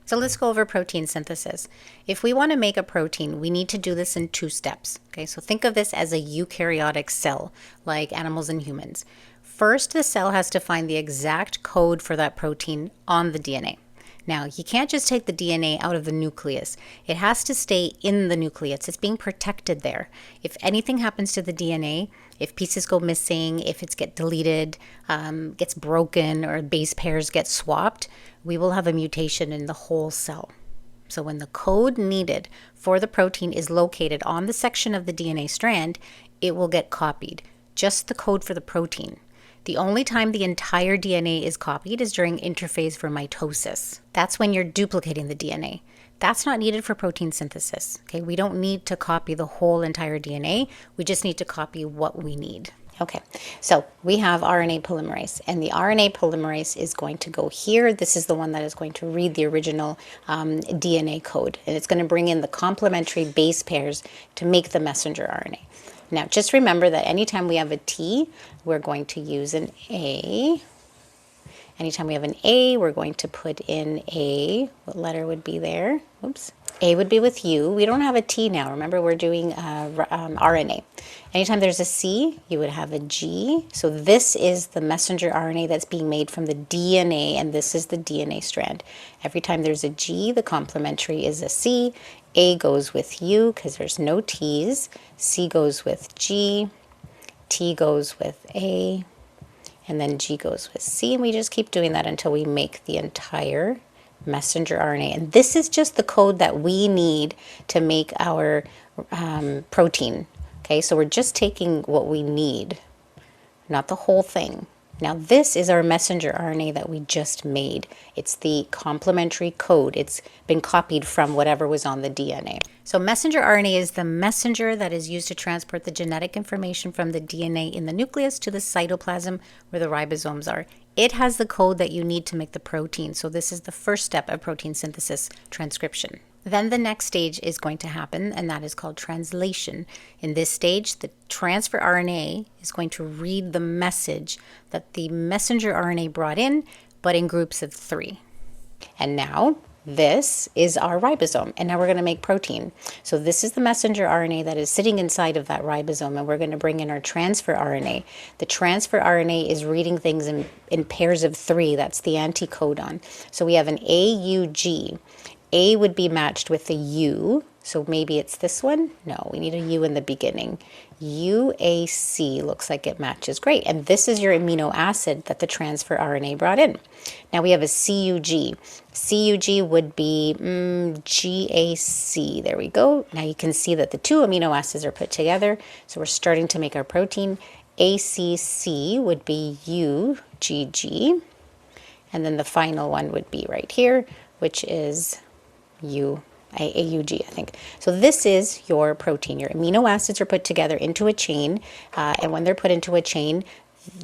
So let's go over protein synthesis. If we want to make a protein, we need to do this in 2 steps. Okay, so think of this as a eukaryotic cell, like animals and humans. First, the cell has to find the exact code for that protein on the DNA. Now, you can't just take the DNA out of the nucleus. It has to stay in the nucleus. It's being protected there. If anything happens to the DNA, if pieces go missing, if it gets deleted, gets broken, or base pairs get swapped, we will have a mutation in the whole cell. So when the code needed for the protein is located on the section of the DNA strand, it will get copied. Just the code for the protein. The only time the entire DNA is copied is during interphase for mitosis. That's when you're duplicating the DNA. That's not needed for protein synthesis. Okay, we don't need to copy the whole entire DNA. We just need to copy what we need. Okay, so we have RNA polymerase, and the RNA polymerase is going to go here. This is the one that is going to read the original DNA code, and it's going to bring in the complementary base pairs to make the messenger RNA. Now, just remember that anytime we have a T, we're going to use an A. Anytime we have an A, we're going to put in a, what letter would be there? Oops. A would be with U. We don't have a T now. Remember, we're doing RNA. Anytime there's a C, you would have a G. So this is the messenger RNA that's being made from the DNA, and this is the DNA strand. Every time there's a G, the complementary is a C. A goes with U because there's no T's. C goes with G. T goes with A. And then G goes with C. And we just keep doing that until we make the entire messenger RNA. And this is just the code that we need to make our protein. Okay, so we're just taking what we need, not the whole thing. Now this is our messenger RNA that we just made. It's the complementary code. It's been copied from whatever was on the DNA. So messenger RNA is the messenger that is used to transport the genetic information from the DNA in the nucleus to the cytoplasm where the ribosomes are. It has the code that you need to make the protein. So this is the first step of protein synthesis, transcription. Then the next stage is going to happen, and that is called translation. In this stage, the transfer RNA is going to read the message that the messenger RNA brought in, but in groups of 3. And now this is our ribosome, and now we're going to make protein. So this is the messenger RNA that is sitting inside of that ribosome, and we're going to bring in our transfer RNA. The transfer RNA is reading things in pairs of 3. That's the anticodon. So we have an AUG. A would be matched with a U, so maybe it's this one. No, we need a U in the beginning. UAC looks like it matches. Great, and this is your amino acid that the transfer RNA brought in. Now we have a CUG. CUG would be GAC. There we go. Now you can see that the 2 amino acids are put together, so we're starting to make our protein. ACC would be UGG, and then the final one would be right here, which is AUG, I think. So this is your protein. Your amino acids are put together into a chain, and when they're put into a chain,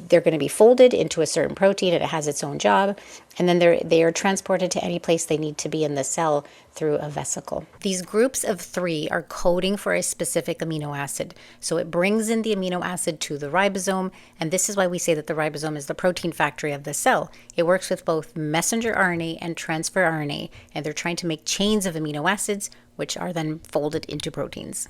they're going to be folded into a certain protein, and it has its own job, and then they are transported to any place they need to be in the cell through a vesicle. These groups of 3 are coding for a specific amino acid. So it brings in the amino acid to the ribosome, and this is why we say that the ribosome is the protein factory of the cell. It works with both messenger RNA and transfer RNA, and they're trying to make chains of amino acids, which are then folded into proteins.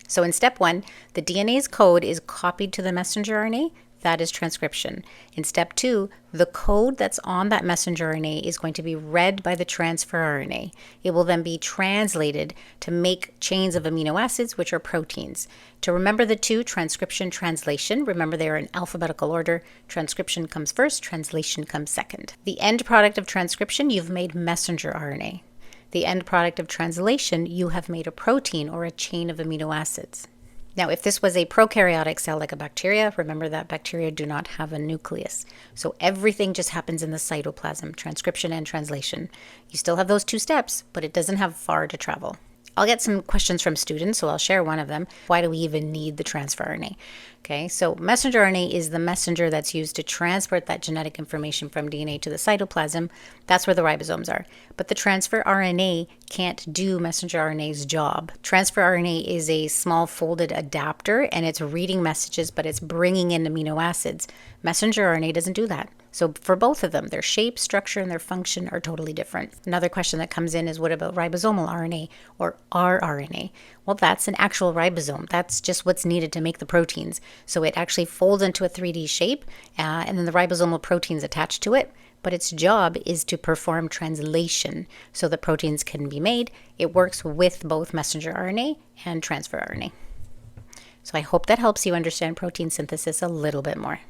So in step 1, the DNA's code is copied to the messenger RNA. That is transcription. In step 2, the code that's on that messenger RNA is going to be read by the transfer RNA. It will then be translated to make chains of amino acids, which are proteins. To remember the 2, transcription, translation, remember they are in alphabetical order. Transcription comes first, translation comes second. The end product of transcription, you've made messenger RNA. The end product of translation, you have made a protein or a chain of amino acids. Now, if this was a prokaryotic cell like a bacteria, remember that bacteria do not have a nucleus. So everything just happens in the cytoplasm, transcription and translation. You still have those 2 steps, but it doesn't have far to travel. I'll get some questions from students, so I'll share one of them. Why do we even need the transfer RNA? Okay, so messenger RNA is the messenger that's used to transport that genetic information from DNA to the cytoplasm. That's where the ribosomes are. But the transfer RNA can't do messenger RNA's job. Transfer RNA is a small folded adapter, and it's reading messages, but it's bringing in amino acids. Messenger RNA doesn't do that. So for both of them, their shape, structure, and their function are totally different. Another question that comes in is, what about ribosomal RNA or rRNA? Well, that's an actual ribosome. That's just what's needed to make the proteins. So it actually folds into a 3D shape, and then the ribosomal proteins attach to it. But its job is to perform translation so the proteins can be made. It works with both messenger RNA and transfer RNA. So I hope that helps you understand protein synthesis a little bit more.